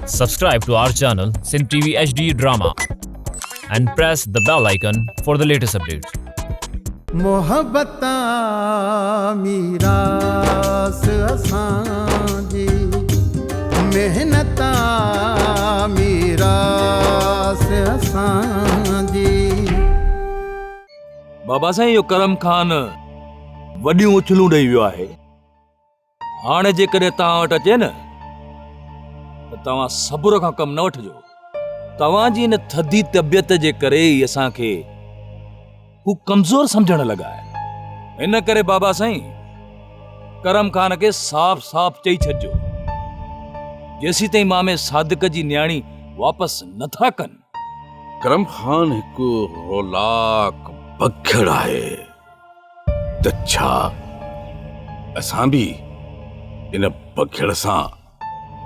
Subscribe to our channel Sin TV HD Drama and press the bell icon for the latest updates. मोहब्बता मीरास असांजी मेहनता मीरास असांजी। बाबा साईं यो करम खान वॾियूं उछलूं ॾेई वियो आहे। हाणे जेकॾहिं तव्हां वटि अचे न त तव्हां सबुर खां कमु न वठिजो। तव्हांजी इन थधी तबियत जे करे ई असांखे हू कमज़ोर समझण लॻा आहे। इन करे बाबा साईं करम खान खे साफ़ साफ़ चई छॾिजो, जेसीं ताईं मामे सादिक जी न्याणी वापसि नथा कनि। करम खान हिकु रोलाक बखड़ आहे त छा असां बि इन बखड़ सां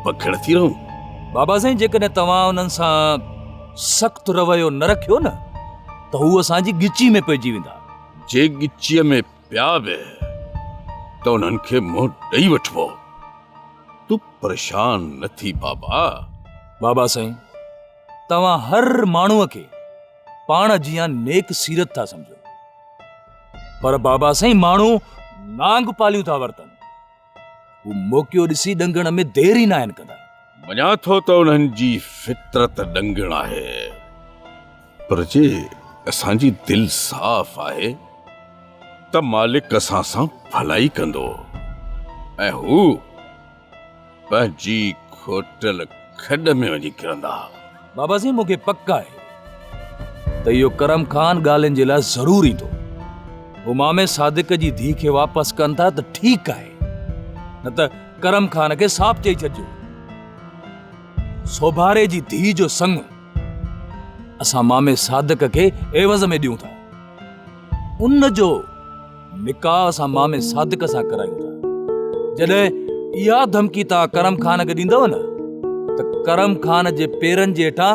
बखड़ थी रहूं? बाबा साईं जेकॾहिं तव्हां उन्हनि सां सख़्तु रवैयो न रखियो न त हू असांजी गिची में पइजी वेंदा। जे गिचीअ में पिया बि त उन्हनि खे मुंहुं ॾेई वठिबो। तूं परेशान न थी बाबा। बाबा साईं तव्हां हर माण्हूअ खे पाण जीअं नेक सीरत था सम्झो, पर बाबा साईं माण्हू नांग पालियूं था वरतनि। हू मौक़ियो ॾिसी ॾंगण में देरी न आहिनि कंदा। मञा थो त उन्हनि जी फितरत ॾंगण आहे, पर जे असांजी दिलि साफ़ आहे त मालिक असां सां भलाई कंदो ऐं हू पंहिंजी खोटल खॾ में वञी किरंदा। बाबा साईं मूंखे पक आहे त इहो करम खान ॻाल्हियुनि जे लाइ ज़रूर ईंदो। हू मामे सादिक जी धीउ खे वापसि कनि था त ठीकु आहे, न त करम खान खे साफ़ चई छॾिजो, सोभारे जी धीउ जो संग असां मामे सादिक खे एवज़ में ॾियूं था। उन जो निकाह असां मामे सादिक सां करायूं था। जॾहिं इहा धमकी तव्हां करम खान खे ॾींदव न त करम खान जे पेरनि जे हेठां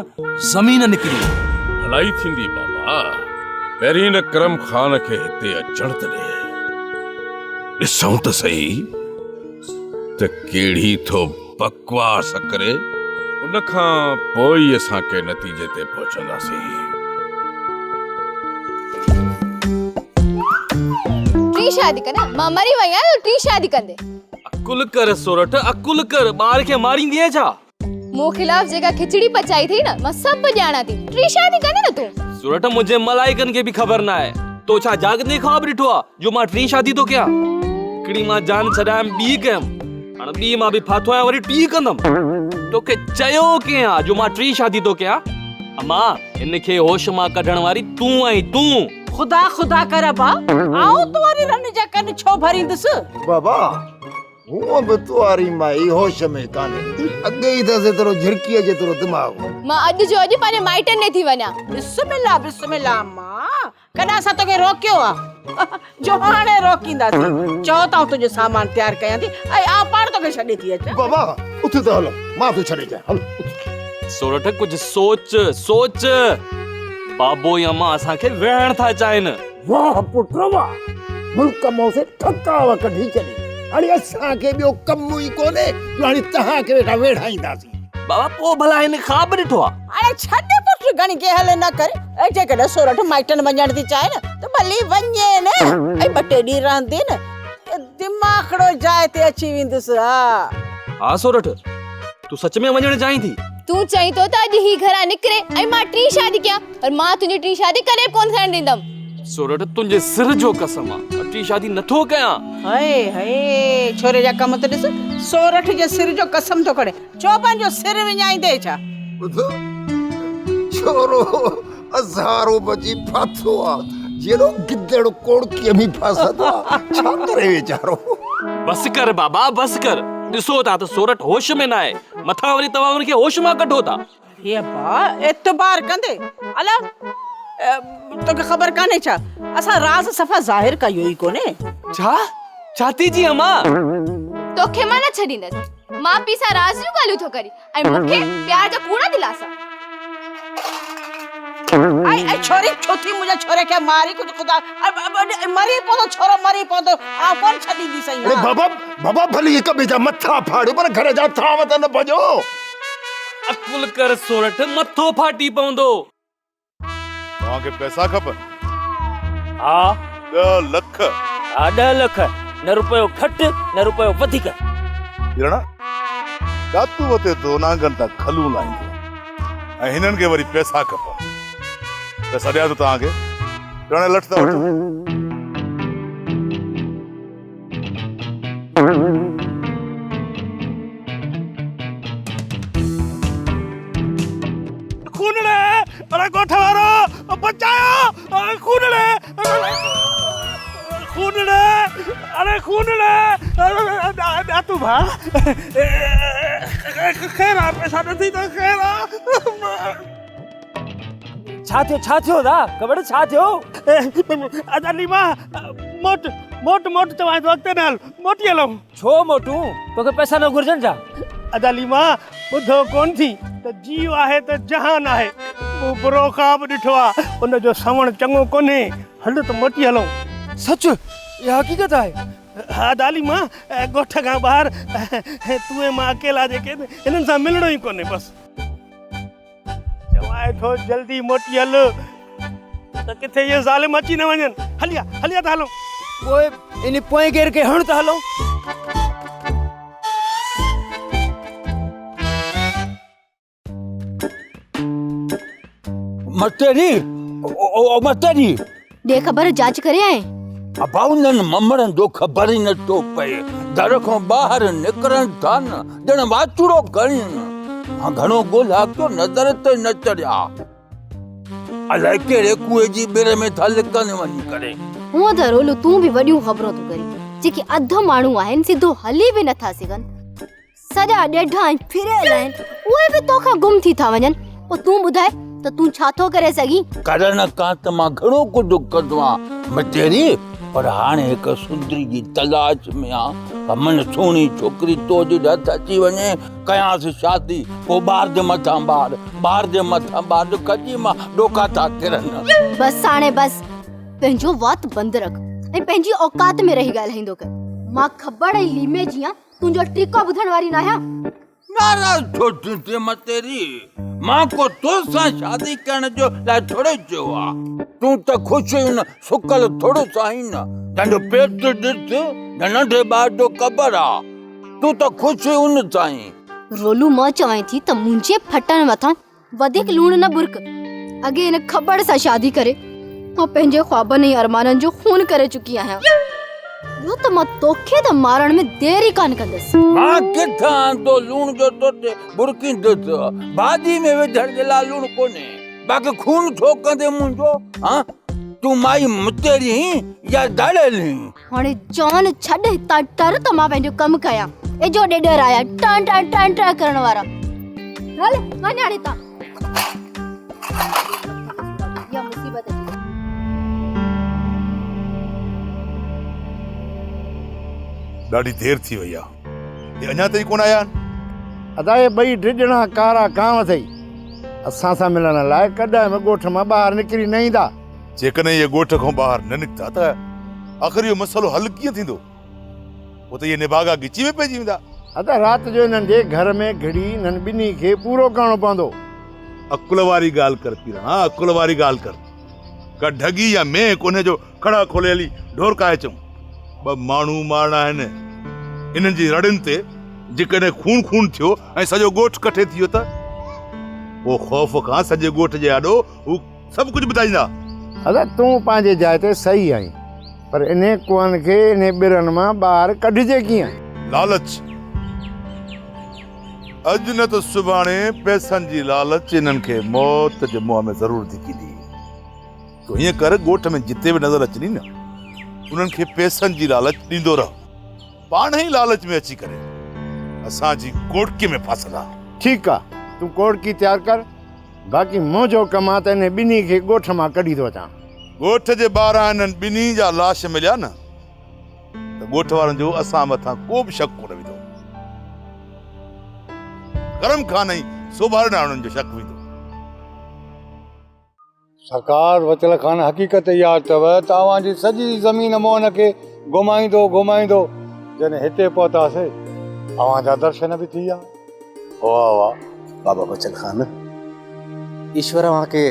ज़मीन निकिरी भलाई थींदी बाबा। पहिरीं न करम खान खे हिते अचण त ॾे, ॾिसूं त सही त कहिड़ी थो बकवास करे। उन खां पोइ असांखे नतीजे ते पहुचंदासीं। टी शादी कर न, मां मरी वई आहियां, टी शादी कंदे। अकुल कर सोरठ, अकुल कर। ॿार खे मारींदी आहे छा? मूं खिलाफ जेका खिचड़ी पचाई थी न, मां सभु ॼाणा थी। टी शादी कंदे न तूं? सोरठ मुंहिंजे मलाइकनि खे बि ख़बर न आहे। तो छा जागदे ख्वाब ॾिठो आहे जो मां टी शादी थो कयां? हिकिड़ी मां जान छॾायमि, ॿी कयमि, हाणे ॿी मां बि फाथो आहियां, वरी टी कंदमि। तोखे चयो कंहिं आहे जो मां टी शादी थो कयां? अम्मा हिनखे होश मां कढण वारी तूं आई। तूं खुदा खुदा कर बा, आओ तुम्हारी रन जा कन छो भरींदस? बाबा हूं बि तुम्हारी माई होश में काने, अॻे ई त जेतिरो झिरकीअ जेतिरो दिमाग़। मां अॼु जो अॼु पंहिंजे माइटनि में थी वञा। बिस्मिल्लाह बिस्मिल्लाह। मां कॾहिं असां तोखे रोकियो आहे जो हाणे रोकींदासीं? चओ त तुंहिंजो सामान तयारु कयां थी ऐं आ पाण तोखे छॾे थी अचां। बाबा उथ त हलो, मां तो छॾे जा। हलो सोरठ कुझु सोच सोच। बाबो या मां असांखे वेहण था चाहिनि। वाह पुट वाह, मुल्क मो से ठकाव कढी छॾी। हाणे असांखे ॿियो कमु ई कोन्हे, हाणे तव्हांखे वेठा वेठाईंदासीं। बाबा पोइ भला हिन ख्वाब ॾिठो आहे? हाणे छॾ पुट, घणी के हले न कर। ऐं जेकॾहिं सोरठ माइटनि वञण थी चाहे न त भली वञे न, ऐं ॿ टे ॾींहं रहंदी न दिमाग़ड़ो जाइ ते अची वेंदुसि। हा सोरठ, तूं सच में वञण चाहीं थी? तूं चई तो त अॼु ही घरां निकिरे ऐं मां टी शादी कयां, पर मां तुंहिंजी टी शादी कॾहिं कोन थियण ॾींदमि। सोरठ तुंहिंजे सिर जो कसम आहे, टी शादी नथो कयां। हाय हाय, छोरे जा कम त ॾिस। सोरठ जे सिर जो कसम थो खणे, चो पंहिंजो सिर विञाईंदे छा? छोरो हज़ारो बची फाथो आहे, जहिड़ो गिदड़ कोड़कीअ में फासंदो आहे। छा करे वीचारो? बस कर बाबा, बस कर। ॾिसो था त सोरठ होश में न आहे, मथां वरी तव्हां हुनखे होश मां कढो था। हे बा एतबार कंदे अला तोखे ख़बर कान्हे छा? असां राज़ सफ़ा ज़ाहिर कयो ई कोन्हे। छा छाती जी अम्मा? तोखे मां न छॾींदसि। मां पीउ सां राज़ जूं ॻाल्हियूं थो करी ऐं मूंखे प्यार जा कूड़ा दिलासा। ऐं छोरी छोथी मुंहिंजे छोरे खे मारी कुझु खुदा मरी पवंदो, छोरो मरी पवंदो, आ कोन छॾींदी सही। अरे बाबा बाबा भली हिक ॿिए जा मथा फाड़ो, पर घर जा थांव त न भॼो। अकुल कर सोरठ मथो फाटी पवंदो। तव्हांखे पैसा खपनि? हा 10 लख। हा 10 लख, न रुपयो घटि न रुपयो वधीक। ॼणा कातू वते दोनांगन तां खलू लाईंदो ऐं हिननि खे वरी पैसा खपनि। पैसा ॾियां थो तव्हांखे, 3 लख था वठो। खूनड़े, अरे गोठा वारो बचायो, खूनड़े, खूनड़े, अरे खूनड़े, तू भा खैर पैसा नथी तो खैर। छा थियो दा कबड़ छा थियो? अदाली मां मोट तव्हां वक़्त नाल मोटी हलूं। छो मोटू तोखे पैसा न घुरजन छा? अदाली मां ॿुधो कोन थी त जीव आहे त जहान आहे। मूं बुरो ख्वाब ॾिठो आहे, उन जो सवण चङो कोन्हे। हल त मोटी हलूं। सच इहा हक़ीक़त आहे? अदाली मां ॻोठ खां ॿाहिरि तूं ऐं मां अकेला जेके हिननि सां मिलणो ई कोन्हे। बसि चवाए थो जल्दी मोटी हल त किथे इहे ज़ालिम अची न वञनि। हलिया त हलूं। पोइ इन पोइ केर के हण त हलो। मस्टरी ओ मस्टरी दे ख़बर जांच करे आए। अब उन्हनि ममड़नि जो ख़बर ई नथो पए। दर खां ॿाहिरि निकिरनि था न ॼण वाचुड़ो खणी न। घणो ॻोल्हा कयो नज़र ते न चढ़िया। अलाए कहिड़े कुएं जी ॿेड़ में था लिकनि वञी करे। हूअं त रोलू तूं बि वॾियूं ख़बरूं तूं करी। जेके अधु माण्हू आहिनि सिधो हली बि नथा सघनि, सॼा ॾेढा फिरियल आहिनि, उहे बि तोखां गुम थी था वञनि। पोइ तूं ॿुधाए त तूं छा थो करे सघीं? करण खां त मां घणो कुझु कंदो आहियां मस्टरी, पर हाणे हिकु सुंदरी जी तलाश में आ। मन सोणी छोकिरी तो जे हथ अची वञे, कयांसि शादी, पोइ ॿार जे मथां ॿार जे मथां ॿार, कजी मां ॾोका था किरनि। बस हाणे बस, पंहिंजो वात बंदि रख ऐं पंहिंजी औकात में रही ॻाल्हाईंदो कर। मां ख़बर ऐं लीमे जीअं तुंहिंजो टीको ॿुधण वारी न आहियां। नाराज़ छो थी मस्टरी? मां को तोसां शादी करण जो लाइ थोड़े चयो आहे। तूं त ख़ुशि हुई न, सुकल थोड़ो सा ही न। तुंहिंजो पेट ॾिस न, नंढे ॿार जो क़बर आहे। तूं त ख़ुशि हुई उन सां ई। रोलू मां चवां थी त मुंहिंजे फटनि मथां वधीक लूण न बुरक। अॻे हिन ख़बर सां शादी करे मां पंहिंजे ख्वाबनि ऐं अरमाननि जो खून करे चुकी आहियां। यो त मां तोखे त मारण में देरी कान कंदसि। मां किथां तो लूण जो तोते बुरकींदुसि? भाॼी में विझण जे लाइ लूण कोन्हे, बाक़ी खून छो कंदे मुंहिंजो? हाँ तूं माई मस्टरी या दड़ेली? हाणे चवनि छॾ हितां टर त मां पंहिंजो कमु कयां। एजो ॾेढर आया टन करण वारा। हल वञ हाणे तां। या मुसीबत है। ॾाढी देर थी वई आहे, ये अञा ताईं कोन आया आहिनि। अदा ये ॿई ढिॼणा कारा कांव अथई, असां सां मिलण लाइ कॾहिं बि ॻोठ मां ॿाहिरि निकिरी न ईंदा। जेकॾहिं इहे ॻोठ खां ॿाहिरि न निकिता त आख़िर इहो मसइलो हल कीअं थींदो? पोइ त इहे निभागा गिची में पइजी वेंदा। अदा राति जो हिननि जे घर में घड़ी हिननि ॿिन्ही खे पूरो करणो पवंदो। अकुल वारी ॻाल्हि कर पीरा, हाँ अकुल वारी ॻाल्हि कर। का ढगी या मैं कोन्हे जो खड़ा खोले हली ढोर काए चऊं। ॿ माण्हू मारणा आहिनि, इन्हनि जी रड़ियुनि ते जेकॾहिं खून थियो ऐं सॼो ॻोठ कठे थी वियो त पोइ ख़ौफ़ खां सॼे ॻोठ जे आॾो हू सभु कुझु ॿुधाईंदा। अदा तूं पंहिंजे जाइ ते सही आहीं, पर इन कुअनि खे इन ॿिरनि मां ॿाहिरि कढिजे कीअं? लालच, अॼु न त सुभाणे पैसनि जी लालच इन्हनि खे मौत जे मुंहं में ज़रूरु धिकींदी। तो हीअं कर, ॻोठ में जिते बि नज़र अचनी न, उन्हनि खे पैसनि जी लालच ॾींदो रह। पाण ई लालच में अची करे असांजी कोड़की में फासला। ठीकु आहे, तूं कोड़की तयारु कर, बाक़ी मुंहिंजो कमु आहे त इन ॿिन्ही खे ॻोठ मां कढी थो अचां। ॻोठ जे ॿाहिरां इन्हनि ॿिन्ही जा लाश मिलिया न त ॻोठ वारनि जो असां मथां को बि शक कोन वेंदो। करम खान ई सोभारणा उन्हनि जो शक वेंदो। सरकार वचल खान हक़ीक़त इहा अथव, तव्हांजी सॼी ज़मीन मोहन खे घुमाईंदो जॾहिं हिते पहुतासीं अव्हांजा दर्शन बि थी विया। वाह वाह, बाबा बचन खान, ईश्वर वहाँ के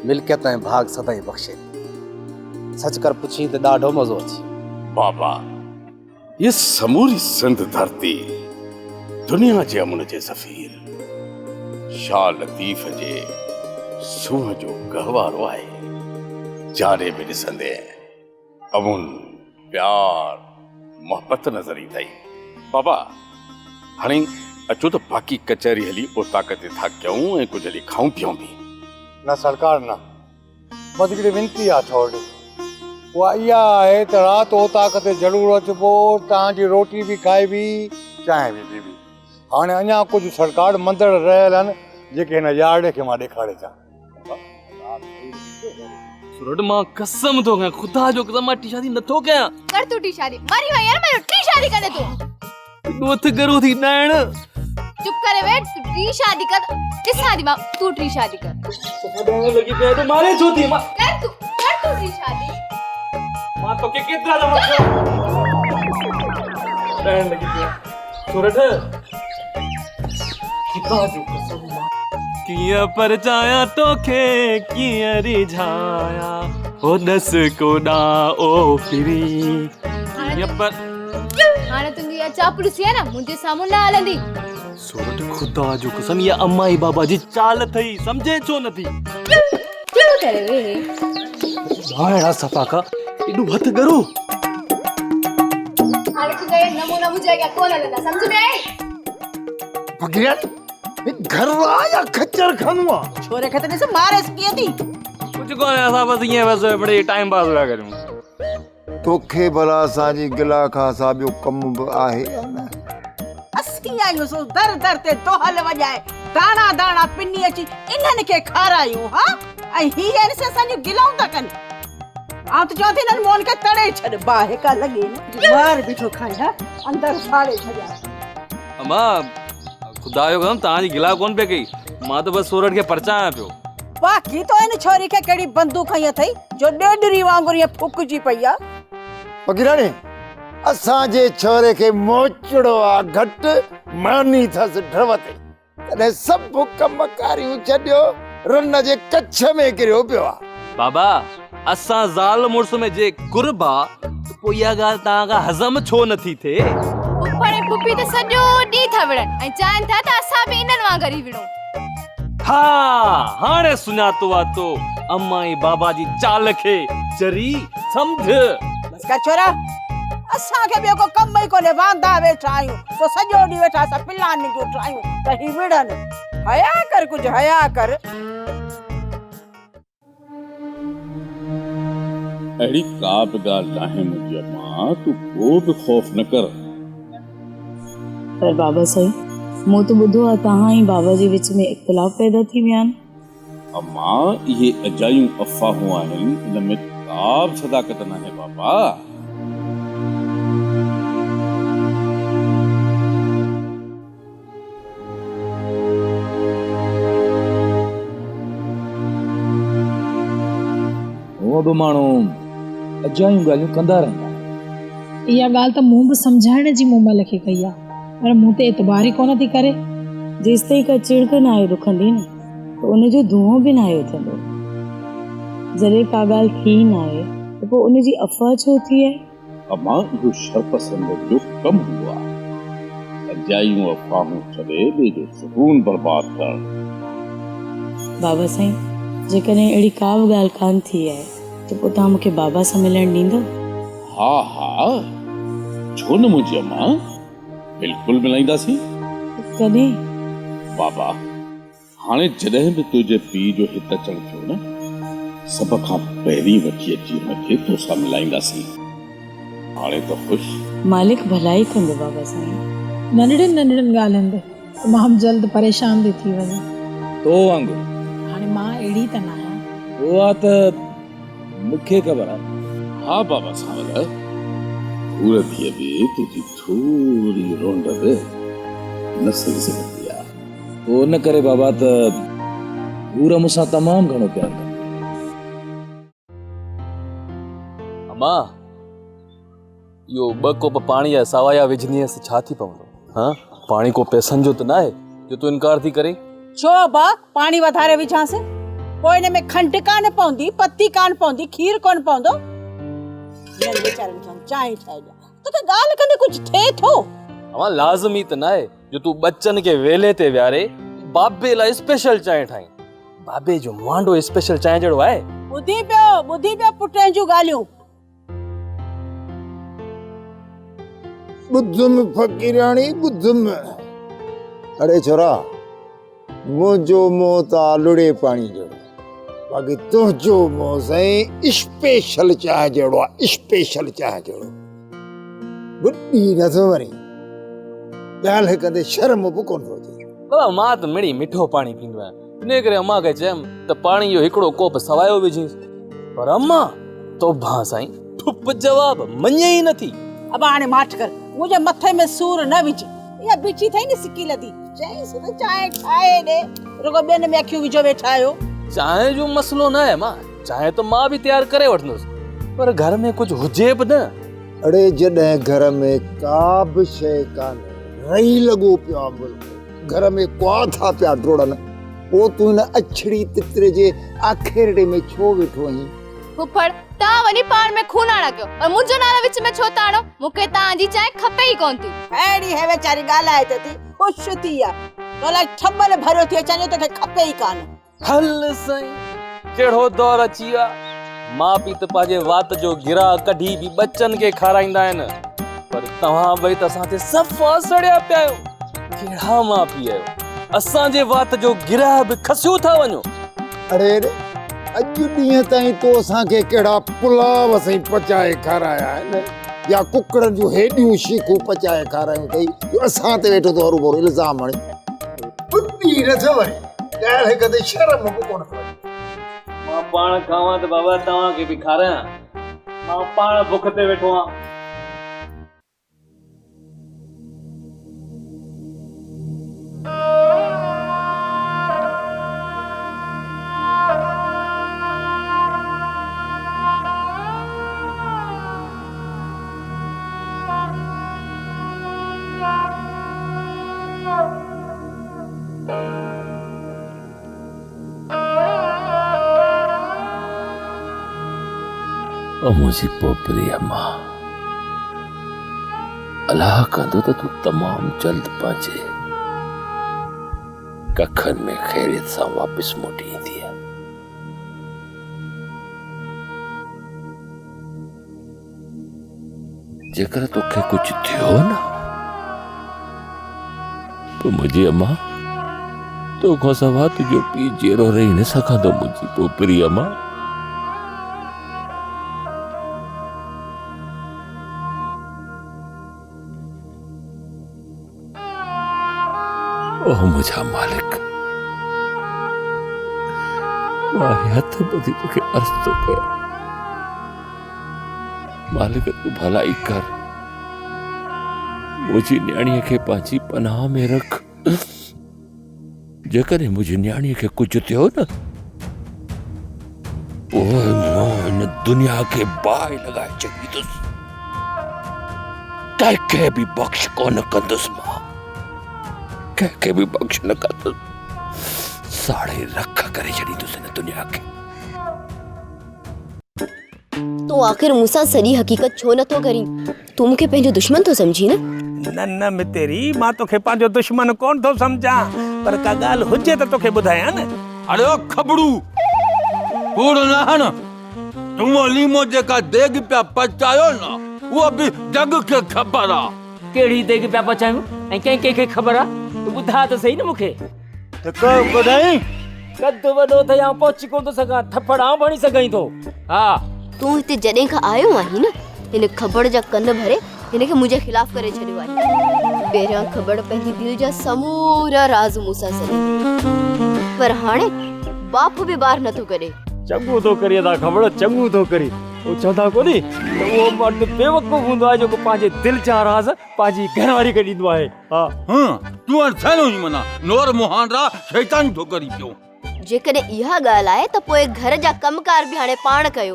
मिल्कियत ऐं भाग सदाई बख्शे। सच कर पुछी तो ॾाढो मज़ो अची। बाबा, ये समूरी सिंध धरती दुनिया जे अमन जे सफ़ीर शाह लतीफ़ जे सूंह जो गहवारो आहे। चारे में ॾिसंदे अमुन प्यार मोहब्बत नज़र ईंदई। बाबा, हाणे अचो तो बाक़ी कचहरी हली उतां ते था कयूं ऐं कुछ हली खाऊं पियूं भी। न सरकार न, बस हिकिड़ी विनती आहे थोरी, उहा इहा आहे त राति ओताक ते ज़रूरु अचिबो, तव्हांजी रोटी बि खाइबी, चांहि बि पीबी। हाणे अञा कुझु सरकार मंदर रहियल आहिनि जेके हिन यार्ड खे मां ॾेखारे अचां। सुरट मां कसम तो कयां, खुदा जो कसम मां टी शादी नथो कयां। कर तू टी शादी, मारी वई यार, मैं टी शादी करे तू दोस्त करो थी नैण। चुप करे बैठ, टी शादी कर। किस शादी मां तू टी शादी कर। तो लगी पे तो मारे छोती मां कर तू टी शादी। मां तो के केतरा दमा नैण लगी पे सुरट खुदा जो कसम किया पर जाया तोखे किया रिझाया ओ दस कोडा ओ फिरी किया पर हाणे तुंहिंजी इहा चापलूसी आहे न मुंहिंजे साम्हूं न हलंदी। सुरट खुदा जो कसम ये अम्माई बाबा जी चाल थई, समझे छो नथी? क्यों करे वे भाड़ा सफा का इडू हथ करो। हाणे तुंहिंजा ये नमूना मुझे क्या कोन हलंदा, समझ में आई? पगड़िया घर या खच्चर खानुआ छोरे खे त ॾिस मारेस कीअं थी। कुछ कोन है, असां बस ईअं बस बड़े टाइम पास हुआ करूं। तोखे भला असांजी गिला खां सा ॿियो कमु बि आहे या न? असीं आहियूं सो दर दर ते दोहल वॼाए दाणा दाणा पिनी अची इन्हनि खे खारायूं। हा ऐं हीअ ॾिस असांजी गिलाऊं था कनि। आउं त चवां थी इन्हनि मोहन खे तड़े छॾ, बाहि का लॻे न ॿाहिरि बीठो खाए। हा अंदरि फाड़े छॾिया। अम्मा खुदा जो कसम तव्हांजी गिला कोन पे कई, मां तो बस सूरत खे परचायां पियो। बाक़ी तो इन छोरी खे कहिड़ी बंदूक हई अथई जो ॾेडरी वांगुरु ईअं फुकजी पई आहे। पगड़ाणी असांजे छोरे खे मोचड़ो आहे घटि, मानी अथसि ढव ते, तॾहिं सभु कम कारियूं छॾियो रन जे कच्छ में किरियो पियो आहे। बाबा असां ज़ाल मुड़स में जे कुर्ब आहे त पोइ इहा ॻाल्हि तव्हां खां हज़म छो नथी थिए? ऊपर पुपी त सॼो ॾींहुं था विढ़नि ऐं चाहिनि था त असां बि इन्हनि वांगुरु ई विढ़ूं। हा हाणे सुञातो आहे तो अम्माई बाबा जी चाल खे चरी सम्झ। बस कर छोरा, असांखे ॿियो को कम ई कोन्हे, वांदा वेठा आहियूं तो सॼो ॾींहुं वेठा असां पिलान निकियूं ठाहियूं त ही विढ़नि। हया कर, कुझु हया कर। अहिड़ी का बि ॻाल्हि नाहे मुंहिंजी अम्मा, तूं को बि ख़ौफ़ न कर। पर बाबा सही, मूं तो ॿुधो आहे तव्हां ऐं बाबा जे विच में इख़्तिलाफ़ पैदा थी विया आहिनि। अम्मा इहे अजायूं अफ़वाहूं आहिनि, इन में का बि सदाकत नाहे बाबा। उहो बि माण्हू अजायूं ॻाल्हियूं कंदा रहंदा। इहा ॻाल्हि त मूं बि सम्झाइण जी मोमल खे कई आहे, पर मूं ते एतबार ई कोन थी करे। जेसि ताईं का चिड़क न आहे दुखंदी न त उनजो धुओं बि न आहे उथंदो। जॾहिं का ॻाल्हि थी न आहे त पोइ उनजी अफ़वाह छो थी आहे? अम्मा इहो शर्पसंद जो कमु हूंदो आहे, अजायूं अफ़वाहूं छॾे ॿिए जो सुकून बर्बाद करणु। बाबा साईं, जेकॾहिं अहिड़ी का बि ॻाल्हि कान थी आहे त पोइ तव्हां मूंखे बाबा सां मिलणु ॾींदव? हा हा छो न मुंहिंजी अम्मा, बिल्कुलु मिलाईंदासीं। कॾहिं? बाबा हाणे जॾहिं बि तुंहिंजे पीउ जो हिते अचणु थियो न, सभ खां पहिरीं वठी अची हुनखे तोसां मिलाईंदासीं। हाणे त ख़ुशि? मालिक भलाई कंदो बाबा साईं। नंढड़नि नंढड़नि ॻाल्हियुनि ते तमामु जल्द परेशान थी थी वञे। तो वांगुरु हाणे मां अहिड़ी त न आहियां। उहा त मूंखे ख़बर आहे। हा बाबा सावल, पूरे थी बि तुंहिंजी थोरी रोंड बि न सही सघंदी आहे। पोइ न करे बाबा त पूरा मूंसां तमामु घणो प्यार कंदी। अम्मा इहो 2 कोप पाणी आहे, सवाया विझणी छा थी पवंदो? हाँ पाणी को पैसनि जो त न आहे, जो तू इनकार थी करे? छो बा पानी वधारे विझां से? पोइ हिन में खंड कान पवंदी, पत्ती कान पवंदी, खीर कोन पवंदो? हींअर वीचारनि खे चांहि ठाहे ॾियां। तोखे ॻाल्हि कंदे कुझु थिए थो? अमा लाज़मी त न आहे जो तू बच्चन के वेले ते विहारे बाबे लाइ स्पेशल चांहि ठाही। बाबे जो मांडो स्पेशल चांहि जहिड़ो आहे? ॿुधी पियो पुटनि जूं ॻाल्हियूं। बुद्धुम फकीरानी बुद्धुम। अरे छोरा, मुंहिंजो मोह त आलूड़े पाणी जहिड़ो, बाक़ी तुंहिंजो मोह साईं स्पेशल चांहि जहिड़ो आहे, स्पेशल चांहि जहिड़ो। बुॾी नथो वरी, ॻाल्हि कंदे शर्म बि कोन थो अचे। बाबा मां त मिड़ी मिठो पाणी पींदो आहियां, इन करे अम्मा खे चयमि त पाणी जो हिकिड़ो कोप सवायो विझीस, पर अम्मा तोबा साईं ठुप जवाब मञे ई नथी। अब हाणे माठ कर, मुंहिंजे मथे में सूर न विझ। इहा बिठी थई न सिकी लधी, चईंसि त चांहि ठाहे ॾे, रुगो ॿियनि में अखियूं विझो वेठा आहियो। चांहि जो मसलो न आहे मां, चांहि त मां बि तयारु करे वठंदुसि, पर घर में कुझु हुजे बि न। अड़े जॾहिं घर में का बि शइ कान्हे, रही लॻो पियो आहे मुल्क, घर में कुआ था पिया डोड़नि, पोइ तूं हिन अछड़ी तितरे जे आखेरड़े में छो वेठो आहीं? फुफड़ तव्हां वञी पाण में खून आणा कयो, और मुंहिंजो नालो विच में छो था आणो? मूंखे तव्हांजी चांहि खपे ई कोन थी। अहिड़ी है वेचारी ॻाल्हाए त थी, ख़ुशि थी आहे, अलाए ठॿल भरियो थी अचां, तोखे खपे ई कान। हल साईं, कहिड़ो दौर अची वियो, माउ पीउ त पंहिंजे वात जो गिरा कढी बि बच्चन खे खाराईंदा आहिनि, पर तव्हां ॿई त असांखे सफ़ा सड़िया पिया आहियो। कहिड़ा माउ पीउ आहियो, असांजे वात जो गिरा बि खसियो था वञो। अरे अॼु ॾींहं ताईं तो असांखे कहिड़ा पुलाव साईं पचाए खाराया आहिनि, या कुकड़नि जूं हेॾियूं शीखूं पचाए खारायूं अथई, असां ते वेठो तो हरू इल्ज़ाम हणे। ॿुधी नथो वञे, ॻाल्हि कंदे शर्म बि कोन थो अचे। मां पाण खावां त बाबा तव्हांखे बि खारायां, मां पाण बुख ते वेठो आहियां। मुझी पोपरी अम्मा, अल्लाह कंदो त तू तमाम जल्द पहुंचे, कखन में खैरियत सां वापस मोटी ईंदी है। जेकर तोखे कुछ थियो न, तो मुझी अम्मा तो को सवा तुझो पी जेरो रही न सघंदो मुझी पोपरी अम्मा। ओह मुझा मालिक, मां हथ बधी तोखे अर्ज़ थो कयां, मालिक तू भलाई कर, मुझी न्याणीअ खे पंहिंजी पनाह में रख। जेकॾहिं मुझी न्याणीअ खे कुझु थियो न, पोइ मां हिन दुनिया खे बाहि लॻाए छॾींदुसि, कंहिंखे बि बख़्श कोन कंदुसि, मां कंहिंखे बि बख़्श न कंदुसि, साड़े रख करे छॾींदुसि हिन दुनिया खे। तो आखिर मूंसां सॼी हक़ीक़त छो नथो करी? तूं मूंखे पंहिंजो दुश्मन थो समझी न? न मितेरी, मां तोखे पंहिंजो दुश्मन कोन थो समझां, पर का ॻाल्हि हुजे त तोखे ॿुधायां न। अरे ओ खबड़ू, कूड़ न हण, तुम लीमो जेका देग पिया पचायो न, उहा बि जग खे ख़बर आहे। कहिड़ी देग पिया पचायूं ऐं कंहिंखे ख़बर आहे? तूं ॿुधा त सही न मूंखे। त को ॿुधाई? कद वॾो थयां पहुची कोन थो सघां, थप्पड़ आऊं भणी सघां थो। हा तूं हिते जॾहिं खां आयो आहीं न, हिन खबड़ जा कन भरे हिन खे मुंहिंजे ख़िलाफ़ करे छॾियो आहे। पहिरियां खबड़ पंहिंजी दिलि जा समूरा राज़ मूंसां सॾी, पर हाणे बाप बि बार नथो करे। चङो थो करी था खबड़, चङो थो करी। वो चवंदा कोन्हे त उहो मर्द बेवकूफ़ हूंदो आहे जेको पंहिंजे दिलि जा राज़ पंहिंजी घरवारी खे ॾींदो आहे। हा तूं हाणे थियणो ई माना नोर मुहांडरा शैतानी थो करी पियो। जेकॾहिं इहा ॻाल्हि आहे त पोइ घर जा कमकार बि हाणे पाण कयो।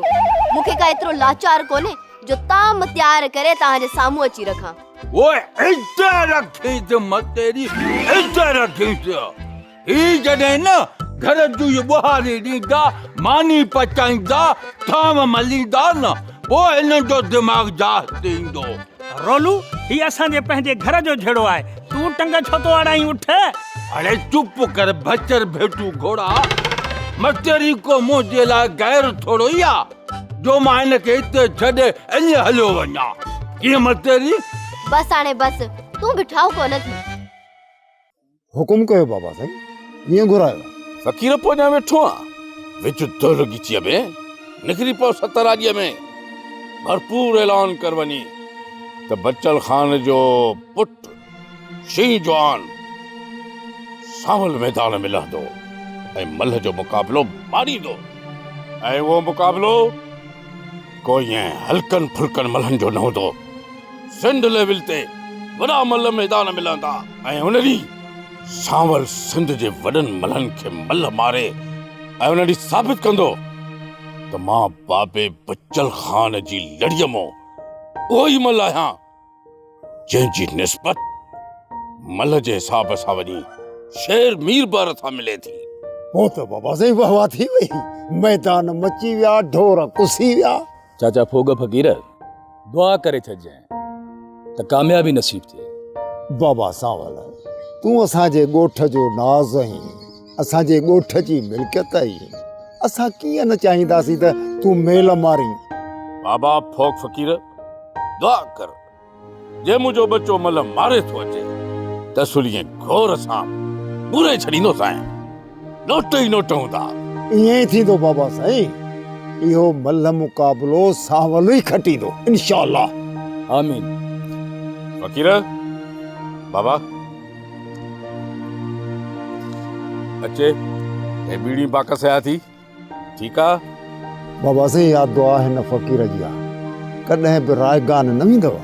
मूंखे का एतिरो लाचार कोन्हे जो ताम तयार करे तव्हांजे साम्हूं अची रखां। वो इज्जत रखी तो मत तेरी इज्जत रखी तो ही जॾहिं न घर जूं इहे ॿुहारी ॾींदा मानी पचाईंदा थाम मलींदा न पोइ हिन जो दिमाग़ जाह थींदो। रोलू ही असांजे पंहिंजे घर जो झेड़ो आहे, तूं टंग छो थो अड़ाई उठ। अरे चुप कर बचर भेटू घोड़ा, मतेरी को मुंहिंजे लाइ गैर थोड़ो ई आहे जो मां हिनखे हिते छॾे अञे हलियो वञा। कीअं मतेरी? बस हाणे बस, तूं बिठाओ कोन थी। हुकुम कयो बाबा साईं, ईअं घुरायो? फ़कीर पोयां वेठो आहे विच दुर गिचीअ में निकिरी पियो सतराजीअ में भरपूर ऐलान कर वञी त बच्चल ख़ान जो पुट शींह जवान सावल मैदान में लहंदो ऐं मल्ह जो मुक़ाबिलो मारींदो ऐं उहो मुक़ाबिलो कोई ऐं हल्कनि फुल्कनि मल्हनि जो न हूंदो। सिंध लेवल ते वॾा मल्ह मैदान में लहंदा ऐं उन ॾींहुं सावल सिंध जे वॾनि मल्हनि खे मल्ह मारे ऐं उन ॾींहुं साबित कंदो त मां बाबे बच्चल ख़ान जी लड़ीअ मां उहो ई मल्ह आहियां जंहिंजी निस्बत मल्ह जे हिसाब सां वञी शेर मीरबार सां मिले थी। पोइ त बाबा साईं वाह थी वई, मैदान मची विया, ढोर कुसी विया। चाचा फोग फ़कीर दुआ करे छॾजांइ त कामयाबी नसीब थिए। बाबा सावल तूं असांजे ॻोठ जो नाज़ आहीं, असांजे ॻोठ जी मिल्कियत आहीं, असां कीअं न चाहींदासीं त तूं मेल मारी। बाबा फोक फ़कीर दुआ कर जे मुंहिंजो बच्चो मल्ह मारे थो अचे त सुलीअ घोर सां पूरे छॾींदो साईं, नोट ई नोट हूंदा। ईअं ई थींदो बाबा साईं, इहो मल्ह मुक़ाबिलो सावल ई खटींदो इंशाअल्लाह। आमीन। फ़कीर बाबा अचे हे बीड़ी बाकस आया थी ठीकु आहे? बाबा साईं इहा दुआ हिन फ़कीर जी आहे, कॾहिं बि रायगान न वेंदव।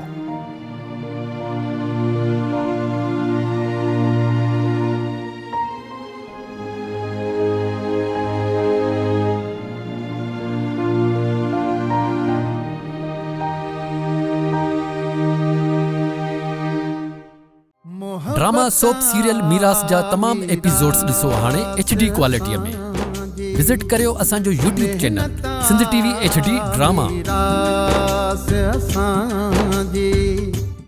ड्रामा सोप सीरियल मीरास जा तमाम एपिसोड्स ॾिसो हाणे HD क्वालिटीअ में। विजिट करियो असांजो YouTube channel Sindh TV HD drama. मीरास असांजी